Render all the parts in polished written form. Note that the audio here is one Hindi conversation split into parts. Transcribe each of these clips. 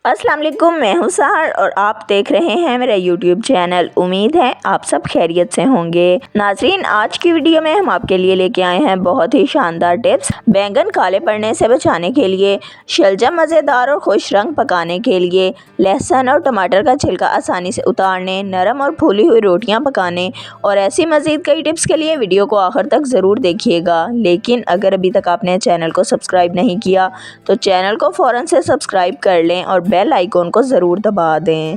अस्सलाम वालेकुम, मैं हूं सहर और आप देख रहे हैं मेरा यूट्यूब चैनल। उम्मीद है आप सब खैरियत से होंगे। नाजरीन, आज की वीडियो में हम आपके लिए लेके आए हैं बहुत ही शानदार टिप्स। बैंगन काले पड़ने से बचाने के लिए, शलजम मज़ेदार और खुश रंग पकाने के लिए, लहसुन और टमाटर का छिलका आसानी से उतारने, नरम और फूली हुई रोटियाँ पकाने और ऐसी मज़ीद कई टिप्स के लिए वीडियो को आखिर तक ज़रूर देखिएगा। लेकिन अगर अभी तक आपने चैनल को सब्सक्राइब नहीं किया तो चैनल को फ़ौरन से सब्सक्राइब कर लें और बेल आइकॉन को ज़रूर दबा दें।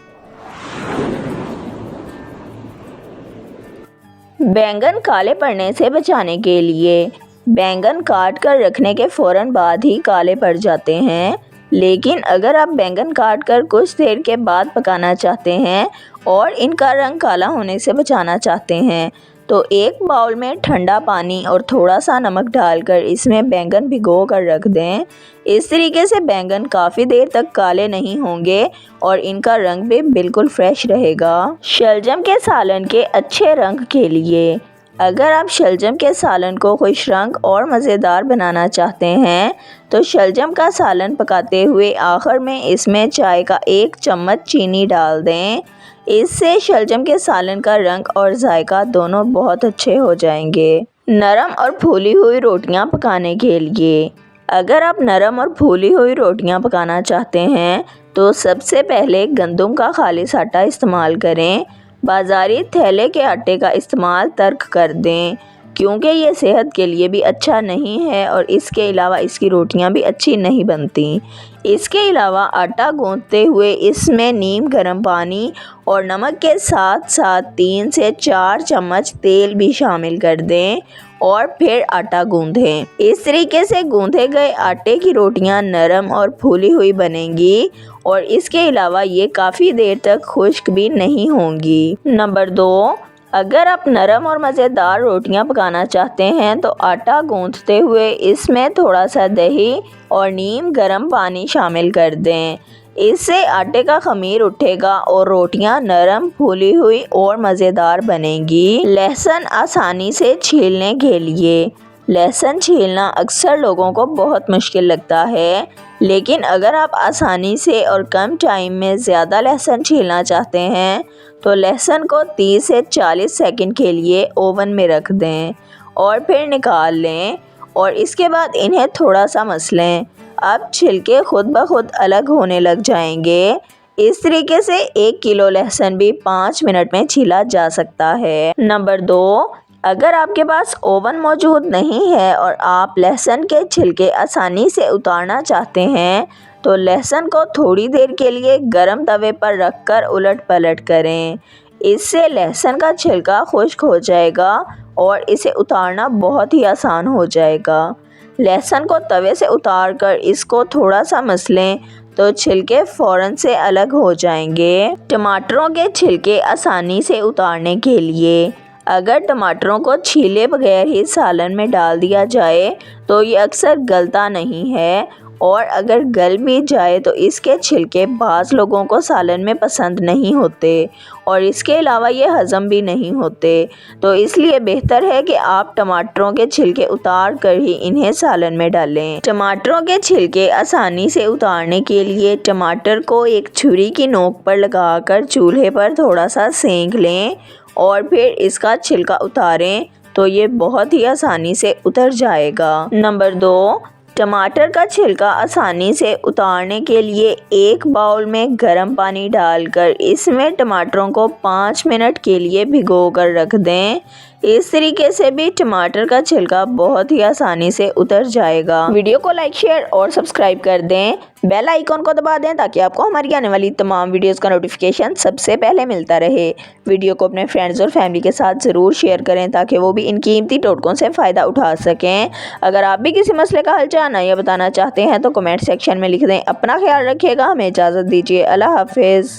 बैंगन काले पड़ने से बचाने के लिए, बैंगन काट कर रखने के फ़ौरन बाद ही काले पड़ जाते हैं। लेकिन अगर आप बैंगन काट कर कुछ देर के बाद पकाना चाहते हैं और इनका रंग काला होने से बचाना चाहते हैं तो एक बाउल में ठंडा पानी और थोड़ा सा नमक डालकर इसमें बैंगन भिगो कर रख दें। इस तरीके से बैंगन काफ़ी देर तक काले नहीं होंगे और इनका रंग भी बिल्कुल फ्रेश रहेगा। शलजम के सालन के अच्छे रंग के लिए, अगर आप शलजम के सालन को खुश रंग और मज़ेदार बनाना चाहते हैं तो शलजम का सालन पकाते हुए आखिर में इसमें चाय का 1 चम्मच चीनी डाल दें। इससे शलजम के सालन का रंग और जायका दोनों बहुत अच्छे हो जाएंगे। नरम और फूली हुई रोटियां पकाने के लिए, अगर आप नरम और फूली हुई रोटियां पकाना चाहते हैं तो सबसे पहले गंदम का खालिस आटा इस्तेमाल करें। बाज़ारी थैले के आटे का इस्तेमाल तर्क कर दें क्योंकि ये सेहत के लिए भी अच्छा नहीं है और इसके अलावा इसकी रोटियां भी अच्छी नहीं बनती। इसके अलावा आटा गूंथते हुए इसमें नीम गर्म पानी और नमक के साथ साथ 3 से 4 चम्मच तेल भी शामिल कर दें और फिर आटा गूंदें। इस तरीके से गूंथे गए आटे की रोटियां नरम और फूली हुई बनेंगी और इसके अलावा ये काफ़ी देर तक खुश्क भी नहीं होंगी। नंबर 2, अगर आप नरम और मज़ेदार रोटियां पकाना चाहते हैं तो आटा गूंथते हुए इसमें थोड़ा सा दही और नीम गर्म पानी शामिल कर दें। इससे आटे का खमीर उठेगा और रोटियां नरम, फूली हुई और मज़ेदार बनेंगी। लहसुन आसानी से छीलने के लिए, लहसुन छीलना अक्सर लोगों को बहुत मुश्किल लगता है, लेकिन अगर आप आसानी से और कम टाइम में ज़्यादा लहसुन छीलना चाहते हैं तो लहसुन को 30 से 40 सेकंड के लिए ओवन में रख दें और फिर निकाल लें और इसके बाद इन्हें थोड़ा सा मसलें। अब छिलके खुद ब खुद अलग होने लग जाएंगे। इस तरीके से 1 किलो लहसुन भी 5 मिनट में छीला जा सकता है। नंबर 2, अगर आपके पास ओवन मौजूद नहीं है और आप लहसुन के छिलके आसानी से उतारना चाहते हैं तो लहसुन को थोड़ी देर के लिए गरम तवे पर रखकर उलट पलट करें। इससे लहसुन का छिलका खुश्क हो जाएगा और इसे उतारना बहुत ही आसान हो जाएगा। लहसुन को तवे से उतार कर इसको थोड़ा सा मसलें तो छिलके फ़ौरन से अलग हो जाएंगे। टमाटरों के छिलके आसानी से उतारने के लिए, अगर टमाटरों को छीले बगैर ही सालन में डाल दिया जाए तो ये अक्सर गलता नहीं है और अगर गल भी जाए तो इसके छिलके बाज़ लोगों को सालन में पसंद नहीं होते और इसके अलावा ये हज़म भी नहीं होते। तो इसलिए बेहतर है कि आप टमाटरों के छिलके उतार कर ही इन्हें सालन में डालें। टमाटरों के छिलके आसानी से उतारने के लिए टमाटर को एक छुरी की नोक पर लगाकर चूल्हे पर थोड़ा सा सेंक लें और फिर इसका छिलका उतारें तो ये बहुत ही आसानी से उतर जाएगा। नंबर 2, टमाटर का छिलका आसानी से उतारने के लिए एक बाउल में गर्म पानी डालकर इसमें टमाटरों को 5 मिनट के लिए भिगो कर रख दें। इस तरीके से भी टमाटर का छिलका बहुत ही आसानी से उतर जाएगा। वीडियो को लाइक, शेयर और सब्सक्राइब कर दें। बेल आइकॉन को दबा दें ताकि आपको हमारी आने वाली तमाम वीडियोस का नोटिफिकेशन सबसे पहले मिलता रहे। वीडियो को अपने फ्रेंड्स और फैमिली के साथ ज़रूर शेयर करें ताकि वो भी इन कीमती टोटकों से फ़ायदा उठा सकें। अगर आप भी किसी मसले का हल जानना या बताना चाहते हैं तो कमेंट सेक्शन में लिख दें। अपना ख्याल रखिएगा। हमें इजाज़त दीजिए। अल्लाह हाफिज़।